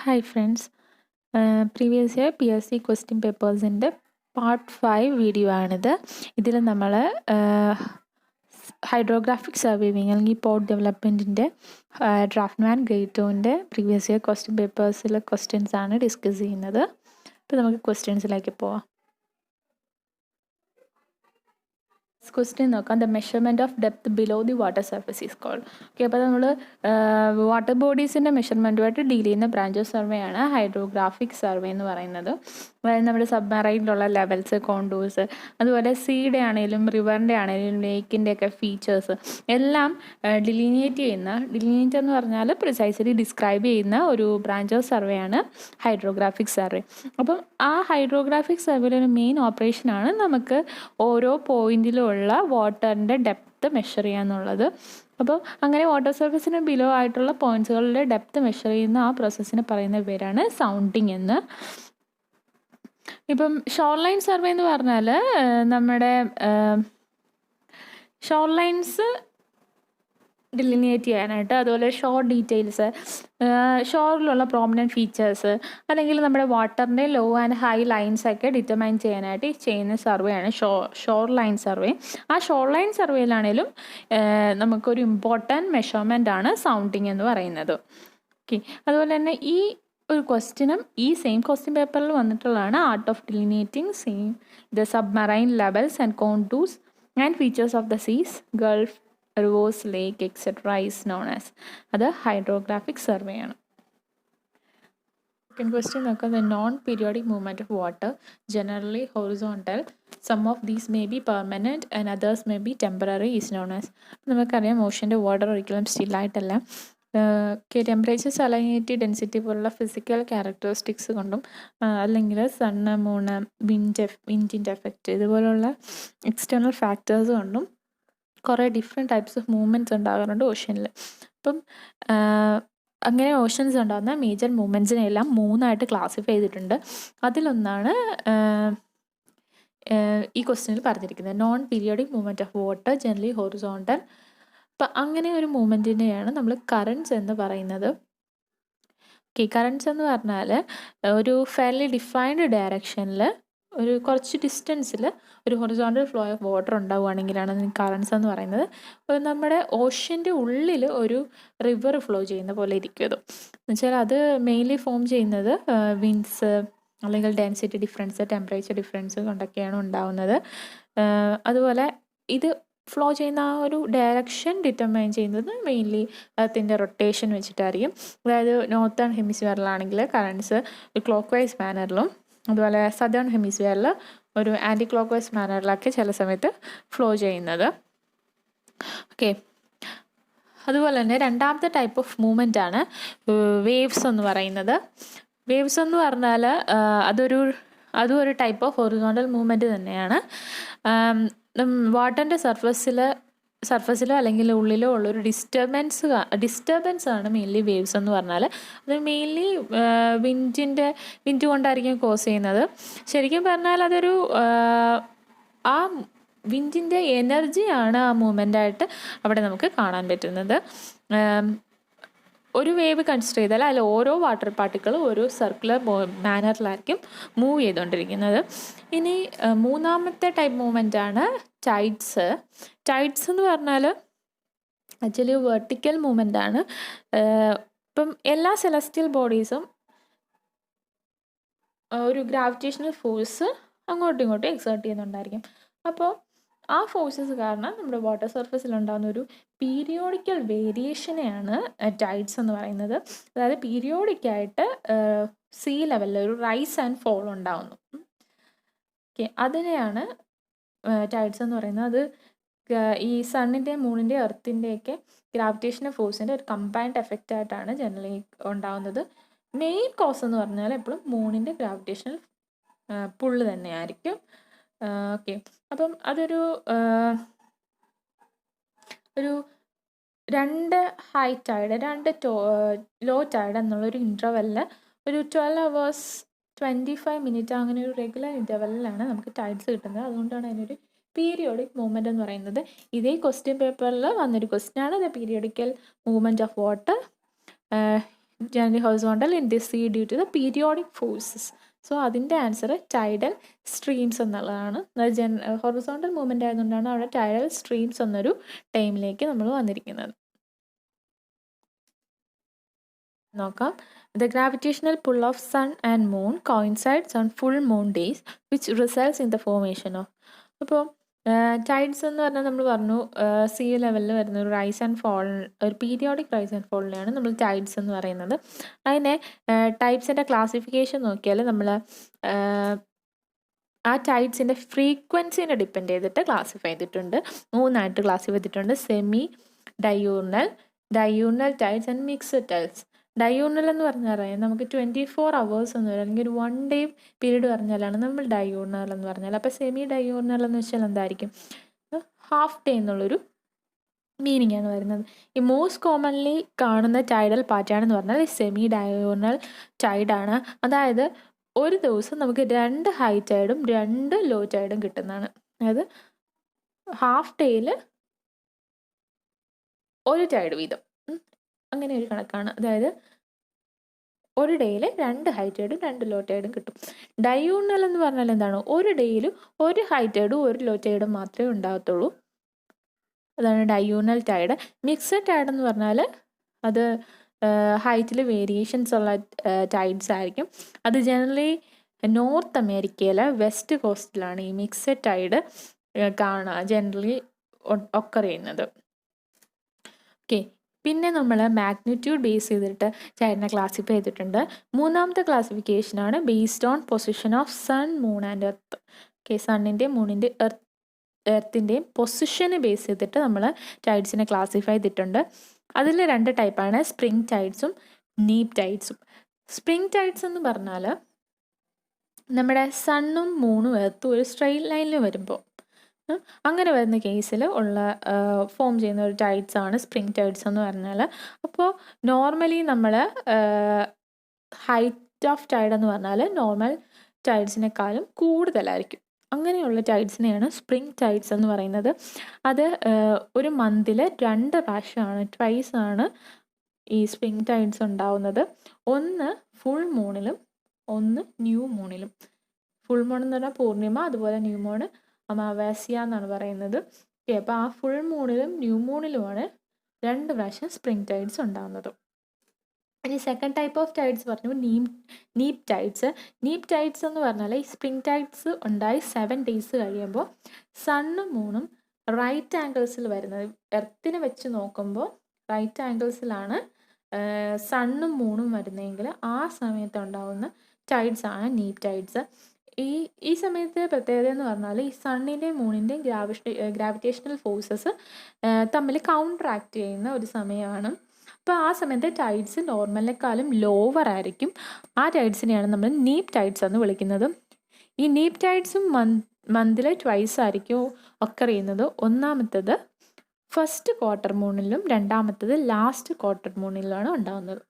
Hi friends. Previous year PSC question papers ന്റെ part 5 video ആണിത്. ഇതിൽ നമ്മൾ ഹൈഡ്രോഗ്രാഫിക് സർവൈവിങ് അല്ലെങ്കിൽ പോർട്ട് ഡെവലപ്മെൻറ്റിൻ്റെ ഡ്രാഫ്റ്റ്മാൻ ഗ്രേഡ് 2ൻ്റെ പ്രീവിയസ് ഇയർ ക്വസ്റ്റ്യൻ പേപ്പേഴ്സിലെ ക്വസ്റ്റ്യൻസ് ആണ് ഡിസ്കസ് ചെയ്യുന്നത്. അപ്പോൾ നമുക്ക് ക്വസ്റ്റ്യൻസിലേക്ക് പോവാം. ക്വസ്റ്റ്യൻ നോക്കാം. The measurement of depth below the water surface is called. Okay, അപ്പോൾ നമ്മൾ വാട്ടർ ബോഡീസിൻ്റെ മെഷർമെൻറ്റുമായിട്ട് ഡീൽ ചെയ്യുന്ന ബ്രാഞ്ച് ഓഫ് സർവേ ആണ് ഹൈഡ്രോഗ്രാഫിക് സർവേ എന്ന് പറയുന്നത്. അതായത് നമ്മുടെ സബ്മറൈനിലുള്ള ലെവൽസ്, കോണ്ടൂഴ്സ്, അതുപോലെ സീയുടെ ആണെങ്കിലും റിവറിൻ്റെ ആണെങ്കിലും ലേക്കിൻ്റെ ഒക്കെ ഫീച്ചേഴ്സ് എല്ലാം ഡിലീനിയേറ്റ് എന്ന് പറഞ്ഞാൽ പ്രിസൈസ്ലി ഡിസ്ക്രൈബ് ചെയ്യുന്ന ഒരു ബ്രാഞ്ച് ഓഫ് സർവേ ആണ് ഹൈഡ്രോഗ്രാഫിക് സർവേ. അപ്പം ആ ഹൈഡ്രോഗ്രാഫിക് സർവേയിലെ ഒരു മെയിൻ ഓപ്പറേഷനാണ് നമുക്ക് ഓരോ പോയിന്റിലുള്ള വാട്ടറിൻ്റെ ഡെപ്ത് മെഷർ ചെയ്യാന്നുള്ളത്. അപ്പോൾ അങ്ങനെ വാട്ടർ സർഫസിന് ബിലോ ആയിട്ടുള്ള പോയിന്റ്സുകളുടെ ഡെപ്ത് മെഷർ ചെയ്യുന്ന ആ പ്രോസസ്സിന് പറയുന്ന പേരാണ് സൗണ്ടിങ് എന്ന്. ഇപ്പം ഷോർ ലൈൻ സർവേ എന്ന് പറഞ്ഞാൽ നമ്മുടെ ഷോർ ലൈൻസ് ഡിലിനിയേറ്റ് ചെയ്യാനായിട്ട്, അതുപോലെ ഷോർ ഡീറ്റെയിൽസ്, ഷോറിലുള്ള പ്രോമിനൻറ്റ് ഫീച്ചേഴ്സ്, അല്ലെങ്കിൽ നമ്മുടെ വാട്ടറിൻ്റെ ലോ ആൻഡ് ഹൈ ലൈൻസൊക്കെ ഡിറ്റർമൈൻ ചെയ്യാനായിട്ട് ചെയ്യുന്ന സർവേയാണ് ഷോർ ലൈൻ സർവേ. ആ ഷോർ ലൈൻ സർവേയിലാണേലും നമുക്കൊരു ഇമ്പോർട്ടൻറ്റ് മെഷർമെൻ്റ് ആണ് സൗണ്ടിങ് എന്ന് പറയുന്നത്. ഓക്കെ, അതുപോലെ തന്നെ ഈ ഒരു ക്വസ്റ്റ്യനും ഈ സെയിം ക്വസ്റ്റ്യൻ പേപ്പറിൽ വന്നിട്ടുള്ളതാണ് art of delineating the submarine levels and contours and features of the seas, gulf, rivers, lake, etc. is known as അത് ഹൈഡ്രോഗ്രാഫിക് സർവേ ആണ്. Second question നോക്കാം. The non-periodic movement of water generally horizontal. Some of these may be permanent and others may be temporary is known as. നമുക്കറിയാം ഓഷ്യൻ്റെ water ഒരിക്കലും സ്റ്റില്ലായിട്ടല്ല. Temperature, salinity, density പോലുള്ള physical characteristics കൊണ്ടും അല്ലെങ്കിൽ sun, Moon, വിൻഡിൻ്റെ effect ഇതുപോലുള്ള external factors കൊണ്ടും കുറേ different types of movements ഉണ്ടാകാറുണ്ട് ഓഷ്യനിൽ. അപ്പം അങ്ങനെ ഓഷ്യൻസ് ഉണ്ടാകുന്ന മേജർ മൂവ്മെൻറ്റ്സിനെല്ലാം 3ആയിട്ട് ക്ലാസിഫൈ ചെയ്തിട്ടുണ്ട്. അതിലൊന്നാണ് ഈ ക്വസ്റ്റ്യനിൽ പറഞ്ഞിരിക്കുന്നത്, non periodic movement of water generally horizontal. അപ്പം അങ്ങനെ ഒരു മൂവ്മെൻറ്റിനെയാണ് നമ്മൾ കറൻറ്റ്സ് എന്ന് പറയുന്നത്. ഓക്കെ, കറൻറ്റ്സ് എന്ന് പറഞ്ഞാൽ ഒരു ഫെയർലി ഡിഫൈൻഡ് ഡയറക്ഷനിൽ ഒരു കുറച്ച് ഡിസ്റ്റൻസിൽ ഒരു horizontal flow of water ഉണ്ടാവുകയാണെങ്കിലാണ് currents എന്ന് പറയുന്നത്. നമ്മുടെ ഓഷ്യൻ്റെ ഉള്ളിൽ ഒരു റിവർ ഫ്ലോ ചെയ്യുന്ന പോലെ ഇരിക്കും. അത് എന്നുവെച്ചാൽ അത് മെയിൻലി ഫോം ചെയ്യുന്നത് വിൻഡ്സ് അല്ലെങ്കിൽ ഡെൻസിറ്റി ഡിഫറൻസ്, ടെമ്പറേച്ചർ ഡിഫറൻസ് കൊണ്ടൊക്കെയാണ് ഉണ്ടാവുന്നത്. അതുപോലെ ഇത് ഫ്ലോ ചെയ്യുന്ന ആ ഒരു ഡയറക്ഷൻ ഡിറ്റർമൈൻ ചെയ്യുന്നത് മെയിൻലി അതിൻ്റെ റൊട്ടേഷൻ വെച്ചിട്ടായിരിക്കും. അതായത് നോർത്തേൺ ഹെമിസ്ഫിയറിലാണെങ്കിൽ കറൻറ്റ്സ് ഒരു ക്ലോക്ക് വൈസ് മാനറിലും, അതുപോലെ സദേൺ ഹെമിസ്ഫിയറിൽ ഒരു ആൻറ്റി ക്ലോക്ക് വൈസ് മാനറിലൊക്കെ ചില സമയത്ത് ഫ്ലോ ചെയ്യുന്നത്. ഓക്കെ, അതുപോലെ തന്നെ രണ്ടാമത്തെ ടൈപ്പ് ഓഫ് മൂവ്മെൻ്റ് ആണ് വേവ്സ് എന്ന് പറയുന്നത്. വേവ്സ് എന്ന് പറഞ്ഞാൽ അതും ഒരു ടൈപ്പ് ഓഫ് ഹൊറിസോണ്ടൽ മൂവ്മെൻറ്റ് തന്നെയാണ്. വാട്ടറിൻ്റെ സർഫസിലോ അല്ലെങ്കിൽ ഉള്ളിലോ ഉള്ളൊരു ഡിസ്റ്റർബൻസ് ആണ് മെയിൻലി വേവ്സ് എന്ന് പറഞ്ഞാൽ. അത് മെയിൻലി വിൻഡ് കൊണ്ടായിരിക്കും കോസ് ചെയ്യുന്നത്. ശരിക്കും പറഞ്ഞാൽ അതൊരു ആ വിൻഡിൻ്റെ എനർജിയാണ് ആ മൂവ്മെൻ്റായിട്ട് അവിടെ നമുക്ക് കാണാൻ പറ്റുന്നത്. ഒരു വേവ് കൺസിഡർ ചെയ്താൽ അതിൽ ഓരോ വാട്ടർ പാർട്ടിക്കിളും ഒരു സർക്കുലർ മാനറിലായിരിക്കും മൂവ് ചെയ്തുകൊണ്ടിരിക്കുന്നത്. ഇനി മൂന്നാമത്തെ ടൈപ്പ് മൂവ്മെൻ്റ് ആണ് ടൈഡ്സ്. ടൈഡ്സ് എന്ന് പറഞ്ഞാൽ ആക്ച്വലി വെർട്ടിക്കൽ മൂവ്മെൻ്റ് ആണ്. ഇപ്പം എല്ലാ സെലസ്റ്റിയൽ ബോഡീസും ഒരു ഗ്രാവിറ്റേഷണൽ ഫോഴ്സ് അങ്ങോട്ടും ഇങ്ങോട്ടും എക്സേർട്ട് ചെയ്യുന്നുണ്ടായിരിക്കും. അപ്പോൾ ആ ഫോഴ്സസ് കാരണം നമ്മുടെ വാട്ടർ സർഫസിൽ ഉണ്ടാകുന്ന ഒരു പീരിയോഡിക്കൽ വേരിയേഷനെയാണ് ടൈഡ്സ് എന്ന് പറയുന്നത്. അതായത് പീരിയോഡിക്കായിട്ട് സീ ലെവലിൽ ഒരു റൈസ് ആൻഡ് ഫോൾ ഉണ്ടാകുന്നു. ഓക്കെ, അതിനെയാണ് ടൈഡ്സ് എന്ന് പറയുന്നത്. അത് ഈ സണ്ണിൻ്റെയും മൂണിൻ്റെയും എർത്തിൻ്റെയൊക്കെ ഗ്രാവിറ്റേഷണൽ ഫോഴ്സിൻ്റെ ഒരു കമ്പൈൻഡ് എഫക്റ്റ് ആയിട്ടാണ് ജനറലി ഉണ്ടാകുന്നത്. മെയിൻ കോസ് എന്ന് പറഞ്ഞാൽ എപ്പോഴും മൂണിൻ്റെ ഗ്രാവിറ്റേഷണൽ പുള്ള് തന്നെയായിരിക്കും. ഓക്കെ, അപ്പം അതൊരു 2 ഹൈ ടൈഡ് 2 ലോ ടൈഡ് എന്നുള്ളൊരു ഇൻ്റർവെല്ലിൽ ഒരു 12 hours 25 minutes അങ്ങനെ ഒരു റെഗുലർ ഇൻ്റർവെല്ലിലാണ് നമുക്ക് ടൈഡ്സ് കിട്ടുന്നത്. അതുകൊണ്ടാണ് അതിനൊരു പീരിയോഡിക് മൂവ്മെൻറ്റ് എന്ന് പറയുന്നത്. ഇതേ ക്വസ്റ്റ്യൻ പേപ്പറിൽ വന്നൊരു ക്വസ്റ്റ്യൻ ആണ് the periodical movement of water generally horizontal in the sea due to the periodic forces. So അതിൻ്റെ ആൻസർ ടൈഡൽ സ്ട്രീംസ് എന്നുള്ളതാണ്. ഹൊറിസോണ്ടൽ മൂവ്മെൻ്റ് ആയതുകൊണ്ടാണ് അവിടെ ടൈഡൽ സ്ട്രീംസ് എന്നൊരു ടൈമിലേക്ക് നമ്മൾ വന്നിരിക്കുന്നത്. നോക്കാം. The gravitational pull of sun and moon coincides on full moon days which results in the formation of. അപ്പോൾ ടൈഡ്സ് എന്ന് പറഞ്ഞാൽ നമ്മൾ പറഞ്ഞു സീ ലെവലിൽ വരുന്ന ഒരു റൈസ് ആൻഡ് ഫോൾ, ഒരു പീരിയോഡിക് റൈസ് ആൻഡ് ഫോളിനെയാണ് നമ്മൾ ടൈഡ്സ് എന്ന് പറയുന്നത്. അതിനെ ടൈപ്സിൻ്റെ ക്ലാസിഫിക്കേഷൻ നോക്കിയാൽ നമ്മൾ ആ ടൈഡ്സിൻ്റെ ഫ്രീക്വൻസിനെ ഡിപ്പെൻഡ് ചെയ്തിട്ട് ക്ലാസിഫൈ ചെയ്തിട്ടുണ്ട്. 3 ക്ലാസിഫൈ ചെയ്തിട്ടുണ്ട്: semi, diurnal tides and mixed tides. Diurnal എന്ന് പറഞ്ഞാൽ നമുക്ക് 24 hours എന്ന് പറയുന്നത്, അല്ലെങ്കിൽ ഒരു 1 day പീരീഡ് പറഞ്ഞാലാണ് നമ്മൾ ഡയൂർണൽ എന്ന് പറഞ്ഞാൽ. അപ്പോൾ സെമി ഡയൂർണൽ എന്ന് വെച്ചാൽ എന്തായിരിക്കും? ഹാഫ് ഡേ എന്നുള്ളൊരു മീനിങ് ആണ് വരുന്നത്. ഈ മോസ്റ്റ് കോമൺലി കാണുന്ന ടൈഡൽ പാറ്റേൺ എന്ന് പറഞ്ഞാൽ സെമി ഡയൂർണൽ ടൈഡാണ്. അതായത് ഒരു ദിവസം നമുക്ക് 2 ഹൈ ടൈഡും 2 ലോ ടൈഡും കിട്ടുന്നതാണ്. അതായത് ഹാഫ് ഡേയിൽ ഒരു ടൈഡ് വീതം, അങ്ങനെ ഒരു കണക്കാണ്. അതായത് ഒരു ഡേയിൽ 2 ഹൈ ടൈഡും 2 ലോ ടൈഡും കിട്ടും. ഡയൂർണൽ എന്ന് പറഞ്ഞാൽ എന്താണ്? ഒരു ഡേയിൽ ഒരു ഹൈ ടൈഡും ഒരു ലോ ടൈഡും മാത്രമേ ഉണ്ടാകത്തുള്ളൂ. അതാണ് ഡയൂർണൽ ടൈഡ്. മിക്സഡ് ടൈഡ് എന്ന് പറഞ്ഞാൽ അത് ഹൈറ്റിൽ വേരിയേഷൻസ് ഉള്ള ടൈഡ്സ് ആയിരിക്കും. അത് ജനറലി നോർത്ത് അമേരിക്കയിലെ വെസ്റ്റ് കോസ്റ്റിലാണ് ഈ മിക്സഡ് ടൈഡ് ജനറലി ഒക്കർ ചെയ്യുന്നത്. ഓക്കെ, പിന്നെ നമ്മൾ മാഗ്നിറ്റ്യൂഡ് ബേസ് ചെയ്തിട്ട് ടൈഡിനെ ക്ലാസിഫൈ ചെയ്തിട്ടുണ്ട്. 3ാമത്തെ ക്ലാസിഫിക്കേഷനാണ് based on position of sun, moon and earth. Okay, സണ്ണിൻ്റെയും മൂണിൻ്റെ എർത്തിൻ്റെയും പൊസിഷനെ ബേസ് ചെയ്തിട്ട് നമ്മൾ ടൈഡ്സിനെ ക്ലാസിഫൈ ചെയ്തിട്ടുണ്ട്. അതിൽ 2 ടൈപ്പാണ്: സ്പ്രിംഗ് ടൈഡ്സും നീപ്പ് ടൈഡ്സും. സ്പ്രിംഗ് ടൈഡ്സ് എന്ന് പറഞ്ഞാൽ നമ്മുടെ സണ്ണും മൂണും എർത്തും ഒരു സ്ട്രെയിറ്റ് ലൈനിൽ വരുമ്പോൾ, അങ്ങനെ വരുന്ന കേസിൽ ഉള്ള ഫോം ചെയ്യുന്ന ഒരു ടൈഡ്സ് ആണ് സ്പ്രിംഗ് ടൈഡ്സ് എന്ന് പറഞ്ഞാൽ. അപ്പോൾ നോർമലി നമ്മൾ ഹൈറ്റ് ഓഫ് ടൈഡ് എന്ന് പറഞ്ഞാൽ നോർമൽ ടൈഡ്സിനേക്കാളും കൂടുതലായിരിക്കും. അങ്ങനെയുള്ള ടൈഡ്സിനെയാണ് സ്പ്രിംഗ് ടൈഡ്സ് എന്ന് പറയുന്നത്. അത് ഒരു മന്തിൽ 2 പ്രാവശ്യമാണ്, ട്വൈസ് ആണ് ഈ സ്പ്രിംഗ് ടൈഡ്സ് ഉണ്ടാവുന്നത്. ഒന്ന് ഫുൾ മൂണിലും ഒന്ന് ന്യൂ മൂണിലും. ഫുൾ മൂൺ എന്ന് പറഞ്ഞാൽ പൂർണിമ, അതുപോലെ ന്യൂ മൂൺ അമാവാസ്യ എന്നാണ് പറയുന്നത്. ഓക്കെ, അപ്പോൾ ആ ഫുൾ മൂണിലും ന്യൂ മൂണിലുമാണ് 2 പ്രാവശ്യം സ്പ്രിംഗ് ടൈഡ്സ് ഉണ്ടാകുന്നത്. ഇനി സെക്കൻഡ് ടൈപ്പ് ഓഫ് ടൈഡ്സ് പറഞ്ഞു നീപ്പ് ടൈഡ്സ്. നീപ്പ് ടൈഡ്സ് എന്ന് പറഞ്ഞാൽ ഈ സ്പ്രിംഗ് ടൈഡ്സ് ഉണ്ടായി 7 days കഴിയുമ്പോൾ സണ്ണും മൂണും റൈറ്റ് ആംഗിൾസിൽ വരുന്നത്. എർത്തിനെ വെച്ച് നോക്കുമ്പോൾ റൈറ്റ് ആംഗിൾസിലാണ് സണ്ണും മൂണും വരുന്നതെങ്കിൽ ആ സമയത്ത് ഉണ്ടാകുന്ന ടൈഡ്സ് ആണ് നീപ്പ് ടൈഡ്സ്. ഈ സമയത്ത് പ്രത്യേകത എന്ന് പറഞ്ഞാൽ ഈ സണ്ണിൻ്റെയും മൂണിൻ്റെയും ഗ്രാവിറ്റേഷണൽ ഫോഴ്സസ് തമ്മിൽ കൗണ്ടറാക്ട് ചെയ്യുന്ന ഒരു സമയമാണ്. അപ്പോൾ ആ സമയത്ത് ടൈഡ്സ് നോർമലിനേക്കാളും ലോവർ ആയിരിക്കും. ആ ടൈഡ്സിനെയാണ് നമ്മൾ നീപ്പ് ടൈഡ്സ് എന്ന് വിളിക്കുന്നത്. ഈ നീപ്പ് ടൈഡ്സും മന്തിൽ ട്വൈസ് ആയിരിക്കും ഒക്കർ ചെയ്യുന്നത്. ഒന്നാമത്തേത് ഫസ്റ്റ് ക്വാർട്ടർ മൂണിലും രണ്ടാമത്തേത് ലാസ്റ്റ് ക്വാർട്ടർ മൂണിലുമാണ് ഉണ്ടാകുന്നത്.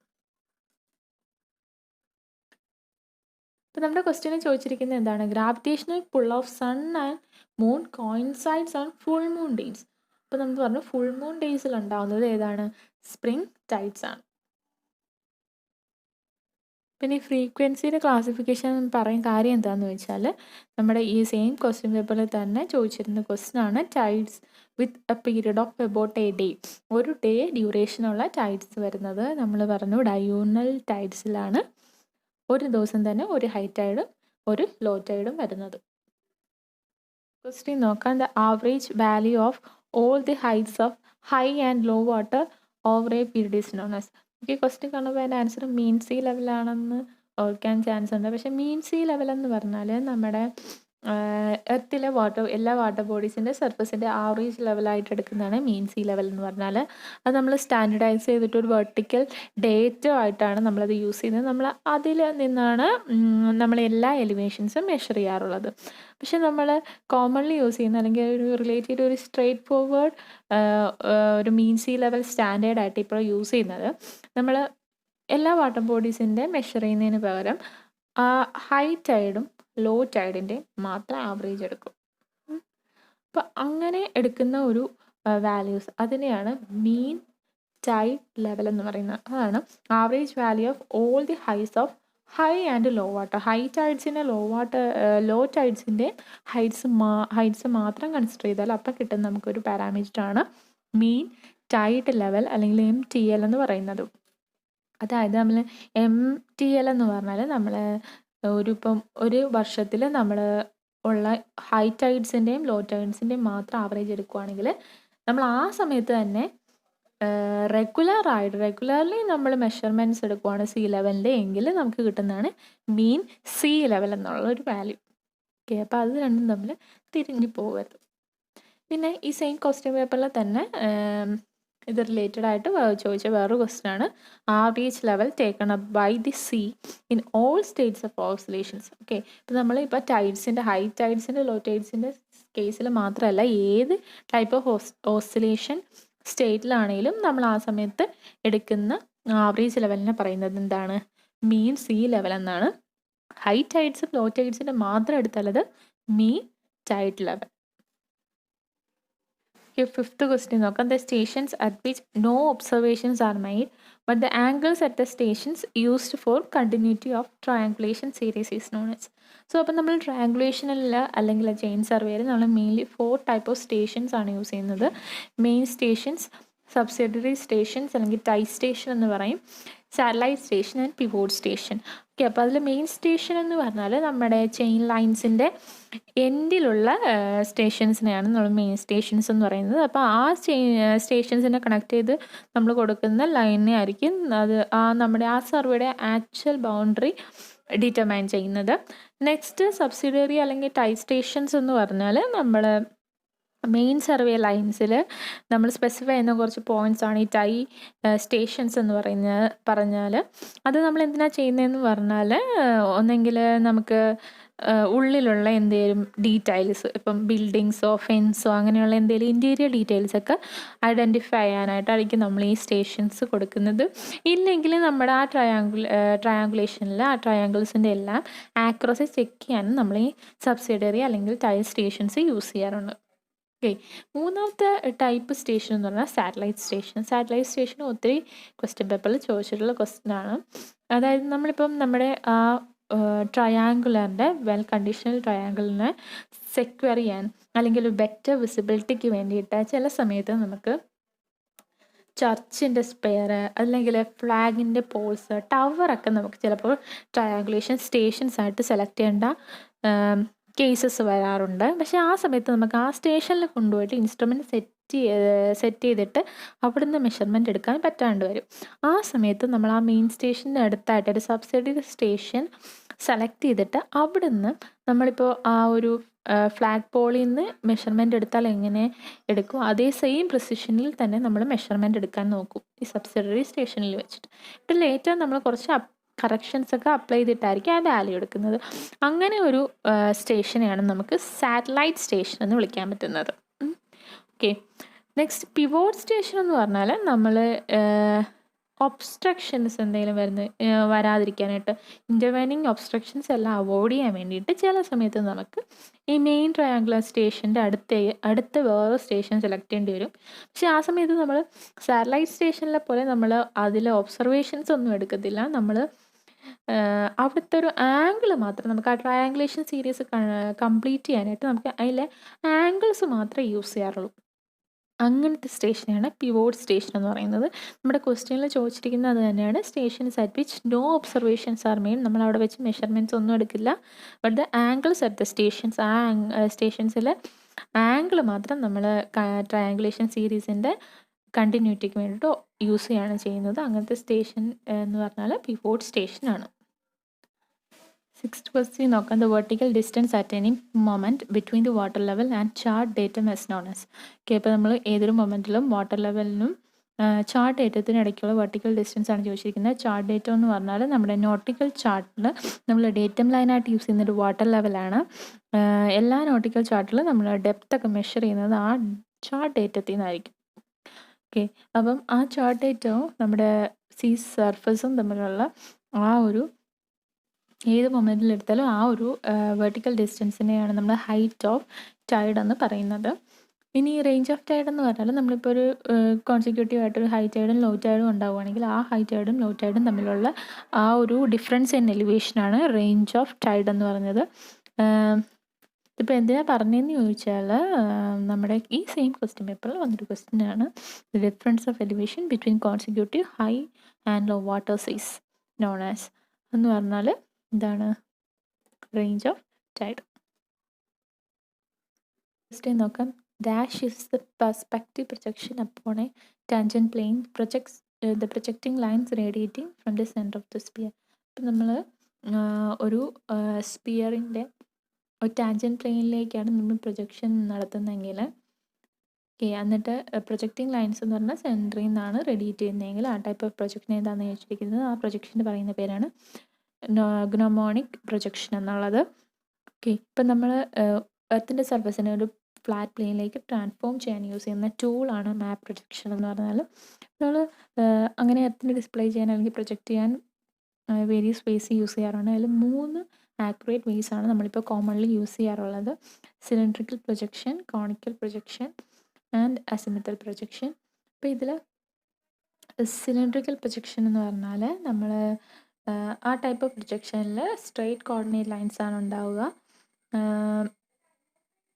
അപ്പോൾ നമ്മുടെ ക്വസ്റ്റ്യനിൽ ചോദിച്ചിരിക്കുന്നത് എന്താണ്? Gravitational pull of sun and moon coincides on full moon days. അപ്പോൾ നമ്മൾ പറഞ്ഞു ഫുൾ മൂൺ ഡേയ്സിൽ ഉണ്ടാകുന്നത് ഏതാണ്? സ്പ്രിംഗ് ടൈഡ്സ് ആണ്. പിന്നെ ഈ ഫ്രീക്വൻസിയുടെ ക്ലാസിഫിക്കേഷൻ പറയും കാര്യം എന്താണെന്ന് വെച്ചാൽ നമ്മുടെ ഈ സെയിം ക്വസ്റ്റ്യൻ പേപ്പറിൽ തന്നെ ചോദിച്ചിരുന്ന ക്വസ്റ്റ്യൻ ആണ് tides with a period of about A day. ഒരു ഡേ ഡ്യൂറേഷനുള്ള ടൈഡ്സ് വരുന്നത് നമ്മൾ പറഞ്ഞു ഡയൂർണൽ ടൈഡ്സിലാണ്. ഒരു ദിവസം തന്നെ ഒരു ഹൈ ടൈഡും ഒരു ലോ ടൈഡും വരുന്നത്. ക്വസ്റ്റ്യൻ നോക്കാം. The average value of all the heights of high and low water over a period is known as. Okay, question കാണുമ്പോൾ അതിൻ്റെ ആൻസർ മീൻ സീ ലെവലാണെന്ന് ഓർക്കാൻ ചാൻസ് ഉണ്ട്. പക്ഷേ മീൻ സീ ലെവൽ എന്ന് പറഞ്ഞാൽ നമ്മുടെ എർത്തിലെ എല്ലാ വാട്ടർ ബോഡീസിൻ്റെ സർഫസിൻ്റെ ആവറേജ് ലെവലായിട്ട് എടുക്കുന്നതാണ് മീൻ സീ ലെവൽ എന്ന് പറഞ്ഞാൽ. അത് നമ്മൾ സ്റ്റാൻഡർഡൈസ് ചെയ്തിട്ട് ഒരു വെർട്ടിക്കൽ ഡേറ്റ ആയിട്ടാണ് നമ്മളത് യൂസ് ചെയ്യുന്നത്. നമ്മൾ അതിൽ നിന്നാണ് നമ്മൾ എല്ലാ എലിവേഷൻസും മെഷർ ചെയ്യാറുള്ളത്. പക്ഷെ നമ്മൾ കോമൺലി യൂസ് ചെയ്യുന്ന അല്ലെങ്കിൽ ഒരു റിലേറ്റഡ് ഒരു സ്ട്രെയിറ്റ് ഫോർവേഡ് ഒരു മീൻ സീ ലെവൽ സ്റ്റാൻഡേർഡ് ആയിട്ട് ഇപ്പോൾ യൂസ് ചെയ്യുന്നത് നമ്മൾ എല്ലാ വാട്ടർ ബോഡീസിൻ്റെ മെഷർ ചെയ്യുന്നതിന് പകരം ഹൈ ടൈഡും ലോ ടൈഡിൻ്റെ മാത്രം ആവറേജ് എടുക്കും. അപ്പോൾ അങ്ങനെ എടുക്കുന്ന ഒരു വാല്യൂസ് അതിനെയാണ് മീൻ ടൈഡ് ലെവൽ എന്ന് പറയുന്നത്. അതാണ് average value of all the heights of high and low water. High ടൈഡ്സിൻ്റെ ലോ ടൈഡ്സിൻ്റെ ഹൈറ്റ്സ് മാത്രം കൺസിഡർ ചെയ്താൽ അപ്പം കിട്ടുന്ന നമുക്കൊരു പാരാമീറ്ററാണ് മീൻ ടൈഡ് ലെവൽ അല്ലെങ്കിൽ MTL എന്ന് പറയുന്നത്. അതായത് നമ്മൾ MTL എന്ന് പറഞ്ഞാൽ നമ്മൾ ഒരു വർഷത്തിൽ നമ്മൾ ഉള്ള ഹൈ ടൈഡ്സിൻ്റെയും ലോ ടൈഡ്സിൻ്റെയും മാത്രം ആവറേജ് എടുക്കുകയാണെങ്കിൽ നമ്മൾ ആ സമയത്ത് തന്നെ റെഗുലർലി നമ്മൾ മെഷർമെൻറ്റ്സ് എടുക്കുവാണ് സീ ലെവലിൻ്റെ എങ്കിൽ നമുക്ക് കിട്ടുന്നതാണ് മീൻ സീ ലെവൽ എന്നുള്ള ഒരു വാല്യൂ. ഓക്കെ, അപ്പോൾ അത് രണ്ടും തമ്മിൽ തിരിഞ്ഞു പോകരുത്. പിന്നെ ഈ സെയിം ക്വസ്റ്റ്യൻ പേപ്പറിൽ തന്നെ ഇത് റിലേറ്റഡ് ആയിട്ട് ചോദിച്ച വേറൊരു ക്വസ്റ്റ്യൻ ആണ് average level taken up by the sea in all states of oscillations. Okay, ഇപ്പോൾ നമ്മളിപ്പോൾ ടൈഡ്സിൻ്റെ ഹൈ ടൈഡ്സിൻ്റെ ലോ ടൈഡ്സിൻ്റെ കേസിൽ മാത്രമല്ല ഏത് ടൈപ്പ് ഓഫ് ഓസിലേഷൻ സ്റ്റേറ്റിലാണെങ്കിലും നമ്മൾ ആ സമയത്ത് എടുക്കുന്ന ആവറേജ് ലെവലിനെ പറയുന്നത് എന്താണ്? മീൻ സീ ലെവൽ എന്നാണ്. ഹൈ ടൈഡ്സും ലോ ടൈഡ്സിൻ്റെ മാത്രം എടുത്താൽ അത് mean tide level. Fifth question നോക്കാം. The stations at which no observations are made but the angles at the stations used for continuity of triangulation series is known as. So അപ്പം നമ്മൾ ട്രയാങ്കുലേഷനിൽ അല്ലെങ്കിൽ ചെയിൻ സർവേയിൽ നമ്മൾ മെയിൻലി 4 ടൈപ്പ് ഓഫ് സ്റ്റേഷൻസ് ആണ് use ചെയ്യുന്നത്. Main stations, subsidiary stations അല്ലെങ്കിൽ tie station എന്ന് പറയും, satellite station and pivot station. Okay, അപ്പോൾ അതിൽ മെയിൻ സ്റ്റേഷൻ എന്ന് പറഞ്ഞാൽ നമ്മുടെ ചെയിൻ ലൈൻസിൻ്റെ എൻഡിലുള്ള സ്റ്റേഷൻസിനെയാണ് നമ്മൾ മെയിൻ സ്റ്റേഷൻസ് എന്ന് പറയുന്നത്. അപ്പോൾ ആ സ്റ്റേഷൻസിനെ കണക്ട് ചെയ്ത് നമ്മൾ കൊടുക്കുന്ന ലൈനിനെ ആയിരിക്കും അത് നമ്മുടെ ആ സർവേയുടെ ആക്ച്വൽ ബൗണ്ടറി ഡിറ്റർമൈൻ ചെയ്യുന്നത്. നെക്സ്റ്റ് സബ്സിഡറി അല്ലെങ്കിൽ ടൈ സ്റ്റേഷൻസ് എന്ന് പറഞ്ഞാൽ നമ്മൾ മെയിൻ സർവേ ലൈൻസിൽ നമ്മൾ സ്പെസിഫൈ ചെയ്യുന്ന കുറച്ച് പോയിൻറ്റ്സ് ആണ് ഈ ടൈ സ്റ്റേഷൻസ് എന്ന് പറഞ്ഞാൽ അത് നമ്മൾ എന്തിനാണ് ചെയ്യുന്നതെന്ന് പറഞ്ഞാൽ ഒന്നെങ്കിൽ നമുക്ക് ഉള്ളിലുള്ള എന്തെങ്കിലും ഡീറ്റെയിൽസ്, ഇപ്പം ബിൽഡിങ്സോ ഫെൻസോ അങ്ങനെയുള്ള എന്തെങ്കിലും ഇൻറ്റീരിയർ ഡീറ്റെയിൽസൊക്കെ ഐഡൻറ്റിഫൈ ചെയ്യാനായിട്ടായിരിക്കും നമ്മൾ ഈ സ്റ്റേഷൻസ് കൊടുക്കുന്നത്. ഇല്ലെങ്കിൽ നമ്മുടെ ആ ട്രയാങ്കുലേഷനിൽ ആ ട്രയാങ്കിൾസിൻ്റെ എല്ലാം ആക്യുറസി ചെക്ക് ചെയ്യാനും നമ്മൾ ഈ സബ്സിഡറി അല്ലെങ്കിൽ ടൈ സ്റ്റേഷൻസ് യൂസ് ചെയ്യാറുണ്ട്. ഓക്കെ, മൂന്നാമത്തെ ടൈപ്പ് സ്റ്റേഷൻ എന്ന് പറഞ്ഞാൽ സാറ്റലൈറ്റ് സ്റ്റേഷൻ. സാറ്റലൈറ്റ് സ്റ്റേഷൻ ഒത്തിരി ക്വസ്റ്റ്യൻ പേപ്പറിൽ ചോദിച്ചിട്ടുള്ള ക്വസ്റ്റ്യൻ ആണ്. അതായത് നമ്മളിപ്പം നമ്മുടെ ആ ട്രയാങ്കുലറിൻ്റെ വെൽ കണ്ടീഷണൽ ട്രയാങ്കിളിനെ സെക്യൂർ ചെയ്യാൻ അല്ലെങ്കിൽ ഒരു ബെറ്റർ വിസിബിലിറ്റിക്ക് വേണ്ടിയിട്ട് ചില സമയത്ത് നമുക്ക് ചർച്ചിൻ്റെ സ്പെയർ അല്ലെങ്കിൽ ഫ്ലാഗിൻ്റെ പോൾസ്, ടവറൊക്കെ നമുക്ക് ചിലപ്പോൾ ട്രയാങ്കുലേഷൻ സ്റ്റേഷൻസ് ആയിട്ട് സെലക്ട് ചെയ്യേണ്ട കേസസ് വരാറുണ്ട്. പക്ഷേ ആ സമയത്ത് നമുക്ക് ആ സ്റ്റേഷനിൽ കൊണ്ടുപോയിട്ട് ഇൻസ്ട്രുമെൻറ്റ് സെറ്റ് ചെയ്തിട്ട് അവിടുന്ന് മെഷർമെൻറ്റ് എടുക്കാൻ പറ്റാണ്ട് വരും. ആ സമയത്ത് നമ്മൾ ആ മെയിൻ സ്റ്റേഷൻ്റെ അടുത്തായിട്ട് ഒരു സബ്സിഡറി സ്റ്റേഷൻ സെലക്ട് ചെയ്തിട്ട് അവിടുന്ന് നമ്മളിപ്പോൾ ആ ഒരു ഫ്ലാഗ് പോളിൽ നിന്ന് മെഷർമെൻറ്റ് എടുത്താൽ എങ്ങനെ എടുക്കും അതേ സെയിം പ്രിസിഷനിൽ തന്നെ നമ്മൾ മെഷർമെൻറ്റ് എടുക്കാൻ നോക്കും ഈ സബ്സിഡറി സ്റ്റേഷനിൽ വെച്ചിട്ട്. എന്നിട്ട് ലേറ്റർ നമ്മൾ കുറച്ച് കറക്ഷൻസ് ഒക്കെ അപ്ലൈ ചെയ്തിട്ടായിരിക്കും ആ വാല്യൂ എടുക്കുന്നത്. അങ്ങനെ ഒരു സ്റ്റേഷനെയാണ് നമുക്ക് സാറ്റലൈറ്റ് സ്റ്റേഷൻ എന്ന് വിളിക്കാൻ പറ്റുന്നത്. ഓക്കെ, നെക്സ്റ്റ് പിവോട്ട് സ്റ്റേഷൻ എന്ന് പറഞ്ഞാൽ നമ്മൾ ഒബ്സ്ട്രക്ഷൻസ് എന്തെങ്കിലും വരാതിരിക്കാനായിട്ട് ഇൻ്റർവെനിങ് ഒബ്സ്ട്രക്ഷൻസ് എല്ലാം അവോയ്ഡ് ചെയ്യാൻ വേണ്ടിയിട്ട് ചില സമയത്ത് നമുക്ക് ഈ മെയിൻ ട്രയാങ്കുലർ സ്റ്റേഷൻ്റെ അടുത്ത് വേറെ സ്റ്റേഷൻ സെലക്ട് ചെയ്യേണ്ടി വരും. പക്ഷേ ആ സമയത്ത് നമ്മൾ സാറ്റലൈറ്റ് സ്റ്റേഷനിലെ പോലെ നമ്മൾ അതിൽ ഒബ്സർവേഷൻസ് ഒന്നും എടുക്കത്തില്ല. നമ്മൾ അവിടുത്തെ ഒരു ആംഗിൾ മാത്രം നമുക്ക് ആ ട്രയാങ്കുലേഷൻ സീരീസ് കംപ്ലീറ്റ് ചെയ്യാനായിട്ട് നമുക്ക് അതിലെ ആംഗിൾസ് മാത്രമേ യൂസ് ചെയ്യാറുള്ളൂ. അങ്ങനത്തെ സ്റ്റേഷനാണ് പിവോട്ട് സ്റ്റേഷൻ എന്ന് പറയുന്നത്. നമ്മുടെ ക്വസ്റ്റ്യനിൽ ചോദിച്ചിരിക്കുന്നത് അത് തന്നെയാണ്. Stations at which no observations are made. നമ്മൾ അവിടെ വെച്ച് മെഷർമെൻറ്റ്സ് ഒന്നും എടുക്കില്ല. But the angles at the stations, ആ സ്റ്റേഷൻസിലെ ആംഗിൾ മാത്രം നമ്മൾ ട്രയാങ്കുലേഷൻ സീരീസിൻ്റെ കണ്ടിന്യൂറ്റിക്ക് വേണ്ടിയിട്ട് യൂസ് ചെയ്യാണ് ചെയ്യുന്നത്. അങ്ങനത്തെ സ്റ്റേഷൻ എന്ന് പറഞ്ഞാൽ പിവോട്ട് സ്റ്റേഷനാണ്. സിക്സ്ത് ക്വസ്റ്റ്യൻ നോക്കാം. The vertical distance at any moment between the water level and chart datum S known as. Okay, ഇപ്പോൾ നമ്മൾ ഏതൊരു മൊമെൻറ്റിലും വാട്ടർ ലെവലിനും ചാർട്ട് ഡേറ്റത്തിനും ഇടയ്ക്കുള്ള വെർട്ടിക്കൽ ഡിസ്റ്റൻസ് ആണ് ചോദിച്ചിരിക്കുന്നത്. ചാർട്ട് ഡേറ്റം എന്ന് പറഞ്ഞാൽ നമ്മുടെ നോട്ടിക്കൽ ചാർട്ടിൽ നമ്മൾ ഡേറ്റം ലൈനായിട്ട് യൂസ് ചെയ്യുന്നൊരു വാട്ടർ ലെവലാണ്. എല്ലാ നോട്ടിക്കൽ ചാർട്ടിലും നമ്മൾ ഡെപ്തൊക്കെ മെഷർ ചെയ്യുന്നത് ആ ചാർട്ട് ഡേറ്റത്തിൽ നിന്നായിരിക്കും. ഓക്കെ, അപ്പം ആ ചാർട്ട് ഡേറ്റവും നമ്മുടെ സീ സർഫസും തമ്മിലുള്ള ആ ഒരു ഏത് മൊമെൻറ്റിൽ എടുത്താലും ആ ഒരു വെർട്ടിക്കൽ ഡിസ്റ്റൻസിനെയാണ് നമ്മൾ ഹൈറ്റ് ഓഫ് ടൈഡ് എന്ന് പറയുന്നത്. ഇനി റേഞ്ച് ഓഫ് ടൈഡ് എന്ന് പറഞ്ഞാൽ നമ്മളിപ്പോൾ ഒരു കോൺസിക്യൂട്ടീവ് ആയിട്ടൊരു ഹൈ ടൈഡും ലോ ടൈഡും ഉണ്ടാവുകയാണെങ്കിൽ ആ ഹൈ ടൈഡും ലോ ടൈഡും തമ്മിലുള്ള ആ ഒരു ഡിഫറൻസ് ഇൻ എലിവേഷനാണ് റേഞ്ച് ഓഫ് ടൈഡ് എന്ന് പറയുന്നത്. ഇപ്പോൾ എന്തിനാ പറഞ്ഞതെന്ന് ചോദിച്ചാൽ നമ്മുടെ ഈ സെയിം ക്വസ്റ്റ്യൻ പേപ്പറിൽ വന്നൊരു ക്വസ്റ്റ്യൻ ആണ്. The difference of elevation between consecutive high and low waters is known as എന്ന് പറഞ്ഞാൽ എന്താണ് റേഞ്ച് ഓഫ് ടൈഡ്. ഫസ്റ്റ് നോക്കാം. Dash is the perspective projection upon a tangent plane projects the projecting lines radiating from the center of the sphere. ഇപ്പം നമ്മൾ ഒരു സ്പിയറിൻ്റെ ഒരു tangent പ്ലെയിനിലേക്കാണ് നമ്മൾ projection നടത്തുന്നതെങ്കിൽ എന്നിട്ട് പ്രൊജക്റ്റിംഗ് ലൈൻസ് എന്ന് പറഞ്ഞാൽ സെൻറ്ററിൽ നിന്നാണ് റേഡിയേറ്റ് ചെയ്യുന്നതെങ്കിൽ ആ ടൈപ്പ് ഓഫ് പ്രൊജക്ഷൻ ഏതാണെന്ന് ചോദിച്ചിരിക്കുന്നത്. ആ പ്രൊജക്ഷന് പറയുന്ന പേരാണ് ഗ്നോമോണിക് പ്രൊജക്ഷൻ എന്നുള്ളത്. ഇപ്പം നമ്മൾ എർത്തിൻ്റെ സർഫസിനെ ഒരു ഫ്ലാറ്റ് പ്ലെയിനിലേക്ക് ട്രാൻസ്ഫോം ചെയ്യാൻ യൂസ് ചെയ്യുന്ന ടൂളാണ് മാപ്പ് പ്രൊജക്ഷൻ എന്ന് പറഞ്ഞാൽ. നമ്മൾ അങ്ങനെ എർത്തിനെ ഡിസ്പ്ലേ ചെയ്യാൻ അല്ലെങ്കിൽ പ്രൊജക്റ്റ് ചെയ്യാൻ വേരിയസ് വേസ് യൂസ് ചെയ്യാറുണ്ട്. അതിൽ 3 ആക്യുറേറ്റ് വേസ് ആണ് നമ്മളിപ്പോൾ കോമൺലി യൂസ് ചെയ്യാറുള്ളത്. Cylindrical projection, conical projection and asymmetrical projection. അപ്പോൾ ഇതിൽ സിലിണ്ട്രിക്കൽ പ്രൊജക്ഷൻ എന്ന് പറഞ്ഞാൽ നമ്മൾ ആ ടൈപ്പ് ഓഫ് പ്രൊജക്ഷനിൽ സ്ട്രെയിറ്റ് കോർഡിനേറ്റ് ലൈൻസ് ആണ് ഉണ്ടാവുക.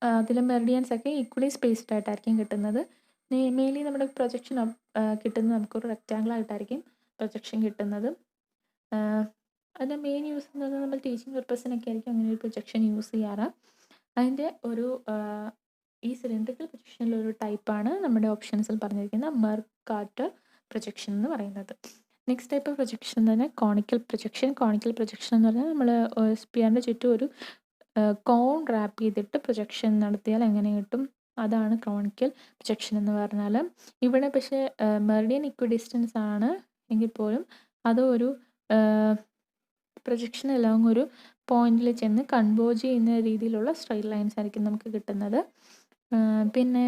അതിൽ മെറിഡിയൻസ് ഒക്കെ ഈക്വലി സ്പേസ്ഡ് ആയിട്ടായിരിക്കും കിട്ടുന്നത്. മെയിൻലി നമ്മുടെ പ്രൊജക്ഷൻ കിട്ടുന്നത് നമുക്കൊരു റെക്റ്റാങ്കിൾ ആയിട്ടായിരിക്കും പ്രൊജക്ഷൻ കിട്ടുന്നത്. അതിൻ്റെ മെയിൻ യൂസ് എന്ന് പറഞ്ഞാൽ നമ്മൾ ടീച്ചിങ് പർപ്പസിനൊക്കെ ആയിരിക്കും അങ്ങനെ ഒരു പ്രൊജക്ഷൻ യൂസ് ചെയ്യാറ്. അതിൻ്റെ ഒരു ഈ സിലിണ്ടറിക്കൽ പ്രൊജക്ഷനിലൊരു ടൈപ്പാണ് നമ്മുടെ ഓപ്ഷൻസിൽ പറഞ്ഞിരിക്കുന്ന മെർക്കാട്ടർ പ്രൊജക്ഷൻ എന്ന് പറയുന്നത്. നെക്സ്റ്റ് ടൈപ്പ് ഓഫ് പ്രൊജക്ഷൻ തന്നെ കോണിക്കൽ പ്രൊജക്ഷൻ. കോണിക്കൽ പ്രൊജക്ഷൻ എന്ന് പറഞ്ഞാൽ നമ്മൾ സ്പിയറിൻ്റെ ചുറ്റും ഒരു കോൺ റാപ്പ് ചെയ്തിട്ട് പ്രൊജക്ഷൻ നടത്തിയാൽ എങ്ങനെ കിട്ടും, അതാണ് കോണിക്കൽ പ്രൊജക്ഷൻ എന്ന് പറഞ്ഞാൽ. ഇവിടെ പക്ഷേ മെറിഡിയൻ ഇക്വിഡിസ്റ്റൻസ് ആണ് എങ്കിൽ പോലും അത് ഒരു പ്രൊജക്ഷൻ എല്ലാം ഒരു പോയിന്റിൽ ചെന്ന് കൺവേർജ് ചെയ്യുന്ന രീതിയിലുള്ള സ്ട്രെയിറ്റ് ലൈൻസ് ആയിരിക്കും നമുക്ക് കിട്ടുന്നത്. പിന്നെ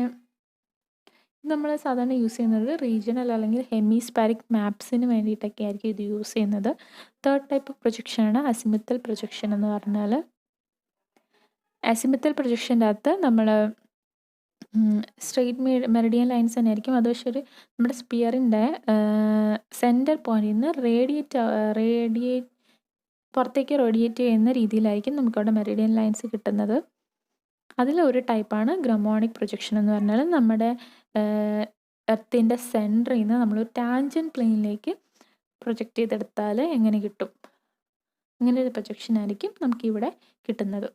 നമ്മൾ സാധാരണ യൂസ് ചെയ്യുന്നത് റീജിയണൽ അല്ലെങ്കിൽ ഹെമിസ്പാരിക് മാപ്സിന് വേണ്ടിയിട്ടൊക്കെ ആയിരിക്കും ഇത് യൂസ് ചെയ്യുന്നത്. തേർഡ് ടൈപ്പ് ഓഫ് പ്രൊജക്ഷനാണ് അസിമെട്രിക്കൽ പ്രൊജക്ഷൻ എന്ന് പറഞ്ഞാൽ. അസിമെട്രിക്കൽ പ്രൊജക്ഷൻ്റെ അകത്ത് നമ്മൾ സ്ട്രെയിറ്റ് മെറിഡിയൻ ലൈൻസ് തന്നെ ആയിരിക്കും. അത് പക്ഷേ ഒരു നമ്മുടെ സ്പിയറിൻ്റെ സെൻറ്റർ പോയിന്റിൽ നിന്ന് പുറത്തേക്ക് റേഡിയേറ്റ് ചെയ്യുന്ന രീതിയിലായിരിക്കും നമുക്കവിടെ മെറിഡിയൻ ലൈൻസ് കിട്ടുന്നത്. അതിലൊരു ടൈപ്പാണ് ഗ്നോമോണിക് പ്രൊജക്ഷൻ എന്ന് പറഞ്ഞാൽ നമ്മുടെ എർത്തിൻ്റെ സെൻറ്ററിൽ നിന്ന് നമ്മളൊരു ടാൻജൻറ്റ് പ്ലെയിനിലേക്ക് പ്രൊജക്റ്റ് ചെയ്തെടുത്താൽ എങ്ങനെ കിട്ടും, അങ്ങനെ ഒരു പ്രൊജക്ഷൻ ആയിരിക്കും നമുക്കിവിടെ കിട്ടുന്നത്.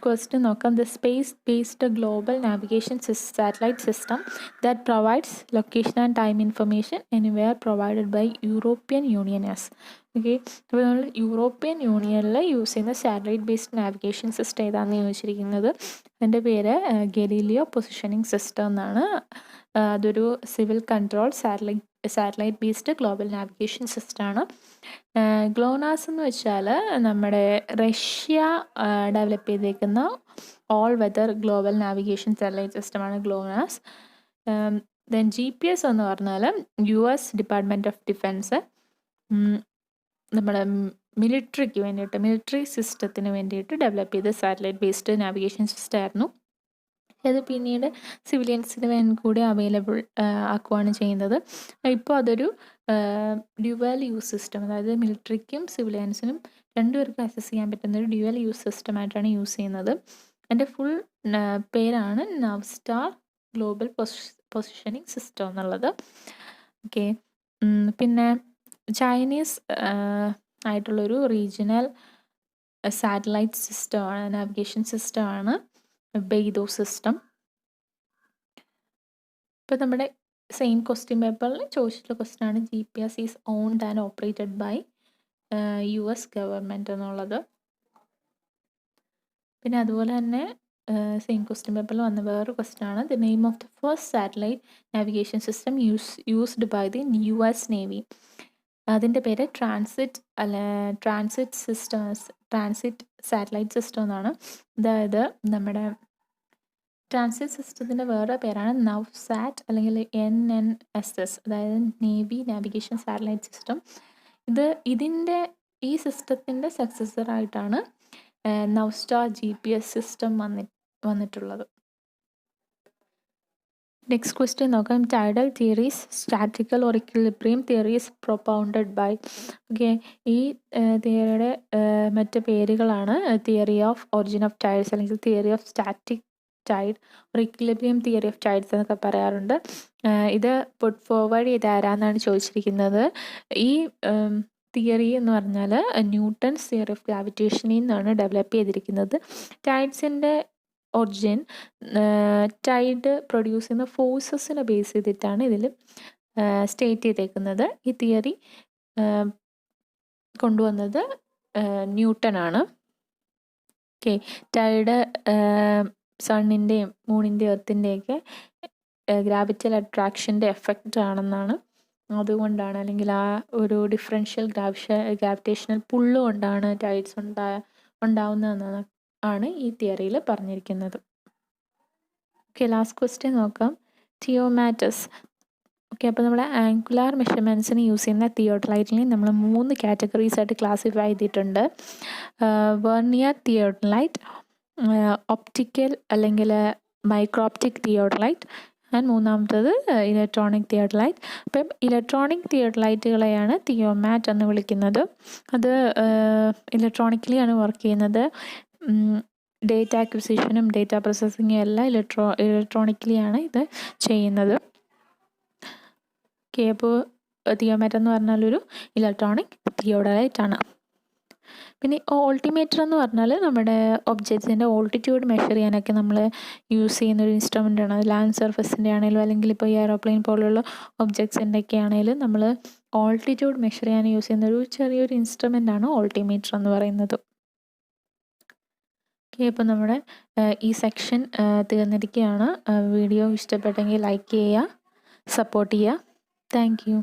ക്വസ്റ്റ്യൻ നോക്കാം. The space based global navigation satellite system that provides location and time information anywhere provided by European Union as. അപ്പോൾ നമ്മൾ യൂറോപ്യൻ യൂണിയനിൽ യൂസ് ചെയ്യുന്ന സാറ്റലൈറ്റ് ബേസ്ഡ് നാവിഗേഷൻ സിസ്റ്റം ഏതാണെന്ന് ചോദിച്ചിരിക്കുന്നത്. അതിൻ്റെ പേര് ഗലീലിയോ പൊസിഷനിങ് സിസ്റ്റം എന്നാണ്. അതൊരു civil control satellite based global navigation സിസ്റ്റമാണ്. ഗ്ലോനാസ് എന്ന് വെച്ചാൽ നമ്മുടെ റഷ്യ ഡെവലപ്പ് ചെയ്തേക്കുന്ന all weather global navigation satellite സിസ്റ്റമാണ് ഗ്ലോനാസ്. ദെൻ GPS എന്ന് പറഞ്ഞാൽ US ഡിപ്പാർട്ട്മെൻറ്റ് ഓഫ് ഡിഫൻസ് നമ്മുടെ മിലിറ്ററിക്ക് വേണ്ടിയിട്ട് മിലിറ്ററി സിസ്റ്റത്തിന് വേണ്ടിയിട്ട് ഡെവലപ്പ് ചെയ്ത സാറ്റലൈറ്റ് ബേസ്ഡ് നാവിഗേഷൻ സിസ്റ്റം ആയിരുന്നു. അത് പിന്നീട് സിവിലിയൻസിന് വേണ്ടി കൂടി അവൈലബിൾ ആക്കുകയാണ് ചെയ്യുന്നത്. ഇപ്പോൾ അതൊരു ഡ്യുവൽ യൂസ് സിസ്റ്റം, അതായത് മിലിറ്ററിക്കും സിവിലിയൻസിനും രണ്ടുപേർക്കും ആക്സസ് ചെയ്യാൻ പറ്റുന്ന ഒരു ഡ്യുവൽ യൂസ് സിസ്റ്റമായിട്ടാണ് യൂസ് ചെയ്യുന്നത്. അതിൻ്റെ ഫുൾ പേരാണ് നവ്സ്റ്റാർ ഗ്ലോബൽ പൊസിഷനിങ് സിസ്റ്റം എന്നുള്ളത്. പിന്നെ ചൈനീസ് ആയിട്ടുള്ളൊരു റീജിയണൽ സാറ്റലൈറ്റ് സിസ്റ്റമാണ്, നാവിഗേഷൻ സിസ്റ്റമാണ് ബെയ്ദോ സിസ്റ്റം. ഇപ്പോൾ നമ്മുടെ സെയിം ക്വസ്റ്റ്യൻ പേപ്പറിൽ ചോദിച്ചിട്ടുള്ള ക്വസ്റ്റ്യൻ ആണ് GPS is owned and operated by US government എന്നുള്ളത്. പിന്നെ അതുപോലെ തന്നെ സെയിം ക്വസ്റ്റ്യൻ പേപ്പറിൽ വന്ന വേറൊരു ക്വസ്റ്റ്യൻ ആണ് the name of the first satellite navigation system used by the US navy. അതിൻ്റെ പേര് ട്രാൻസിറ്റ് സാറ്റലൈറ്റ് സിസ്റ്റം എന്നാണ്. അതായത് നമ്മുടെ ട്രാൻസിറ്റ് സിസ്റ്റത്തിൻ്റെ വേറെ പേരാണ് നവ്സാറ്റ് അല്ലെങ്കിൽ NNSS, അതായത് നേവി നാവിഗേഷൻ സാറ്റലൈറ്റ് സിസ്റ്റം. ഈ സിസ്റ്റത്തിൻ്റെ സക്സസറായിട്ടാണ് നൗസ്റ്റാർ GPS സിസ്റ്റം വന്നിട്ടുള്ളത്. നെക്സ്റ്റ് ക്വസ്റ്റ്യൻ നോക്കാം. Tidal theories, statical or equilibrium theories propounded by. Okay, ഈ തിയറിയുടെ മറ്റ് പേരുകളാണ് theory of origin of tides, അല്ലെങ്കിൽ തിയറി ഓഫ് സ്റ്റാറ്റിക് ടൈഡ്, ഒരു ഇക്വിലിബ്രിയം തിയറി ഓഫ് ടൈഡ്സ് എന്നൊക്കെ പറയാറുണ്ട്. ഇത് പുട്ട് ഫോർവേഡ് ചെയ്ത് ആരാന്നാണ് ചോദിച്ചിരിക്കുന്നത്. ഈ തിയറി എന്ന് പറഞ്ഞാൽ ന്യൂട്ടൺസ് തിയറി ഓഫ് ഗ്രാവിറ്റേഷനിൽ നിന്നാണ് ഡെവലപ്പ് ചെയ്തിരിക്കുന്നത്. ടൈഡ്സിൻ്റെ ഒറിജിൻ ടൈഡ് പ്രൊഡ്യൂസ് ചെയ്യുന്ന ഫോഴ്സസിനെ ബേസ് ചെയ്തിട്ടാണ് ഇതിൽ സ്റ്റേറ്റ് ചെയ്തേക്കുന്നത്. ഈ തിയറി കൊണ്ടുവന്നത് ന്യൂട്ടൺ ആണ്. ഓക്കെ, ടൈഡ് സണ്ണിൻ്റെയും മൂണിൻ്റെയും എർത്തിൻ്റെയൊക്കെ ഗ്രാവിറ്റൽ അട്രാക്ഷൻ്റെ എഫക്റ്റ് ആണെന്നാണ്, അതുകൊണ്ടാണ്, അല്ലെങ്കിൽ ആ ഒരു ഡിഫറൻഷ്യൽ ഗ്രാവിറ്റേഷണൽ പുള്ള് കൊണ്ടാണ് ടൈഡ്സ് ഉണ്ടാവുന്നതെന്നാണ് ഈ തിയറിയിൽ പറഞ്ഞിരിക്കുന്നത്. ഓക്കെ, ലാസ്റ്റ് ക്വസ്റ്റ്യൻ നോക്കാം. തിയോമാറ്റസ്. ഓക്കെ, അപ്പോൾ നമ്മൾ ആംഗുലാർ മെഷർമെൻറ്റ്സിന് യൂസ് ചെയ്യുന്ന തിയോഡലൈറ്റിനെ നമ്മൾ 3 കാറ്റഗറീസ് ആയിട്ട് ക്ലാസിഫൈ ചെയ്തിട്ടുണ്ട്. വെർനിയർ തിയോഡലൈറ്റ്, ഒപ്റ്റിക്കൽ അല്ലെങ്കിൽ മൈക്രോപ്റ്റിക് തിയോഡലൈറ്റ്, ആൻഡ് മൂന്നാമത്തത് ഇലക്ട്രോണിക് തിയോഡലൈറ്റ്. അപ്പം ഇലക്ട്രോണിക് തിയോഡലൈറ്റുകളെയാണ് തിയോമാറ്റ് എന്ന് വിളിക്കുന്നത്. അത് ഇലക്ട്രോണിക്കലി ആണ് വർക്ക് ചെയ്യുന്നത്. ഡേറ്റ അക്വിസിഷനും ഡേറ്റ പ്രോസസ്സിങ്ങും എല്ലാം ഇലക്ട്രോണിക്കലി ആണ് ഇത് ചെയ്യുന്നത്. ഓക്കെ, അപ്പോൾ തിയോമാറ്റ് എന്ന് പറഞ്ഞാൽ ഒരു ഇലക്ട്രോണിക് തിയോഡലൈറ്റ് ആണ്. പിന്നെ ഓൾട്ടിമീറ്റർ എന്ന് പറഞ്ഞാൽ നമ്മുടെ ഒബ്ജക്ട്സിൻ്റെ ഓൾട്ടിറ്റ്യൂഡ് മെഷർ ചെയ്യാനൊക്കെ നമ്മൾ യൂസ് ചെയ്യുന്ന ഒരു ഇൻസ്ട്രുമെൻ്റ് ആണ്. ലാൻഡ് സർഫസിൻ്റെ ആണെങ്കിലും അല്ലെങ്കിൽ ഇപ്പോൾ ഈ എയറോപ്ലെയിൻ പോലുള്ള ഒബ്ജക്ട്സിൻ്റെ ഒക്കെ ആണെങ്കിലും നമ്മൾ ഓൾട്ടിറ്റ്യൂഡ് മെഷർ ചെയ്യാൻ യൂസ് ചെയ്യുന്ന ഒരു ചെറിയൊരു ഇൻസ്ട്രുമെൻ്റ് ആണ് ഓൾട്ടിമീറ്റർ എന്ന് പറയുന്നത്. ഓക്കെ, അപ്പോൾ നമ്മുടെ ഈ സെക്ഷൻ തീർന്നിരിക്കുകയാണ്. വീഡിയോ ഇഷ്ടപ്പെട്ടെങ്കിൽ ലൈക്ക് ചെയ്യുക, സപ്പോർട്ട് ചെയ്യുക. Thank you.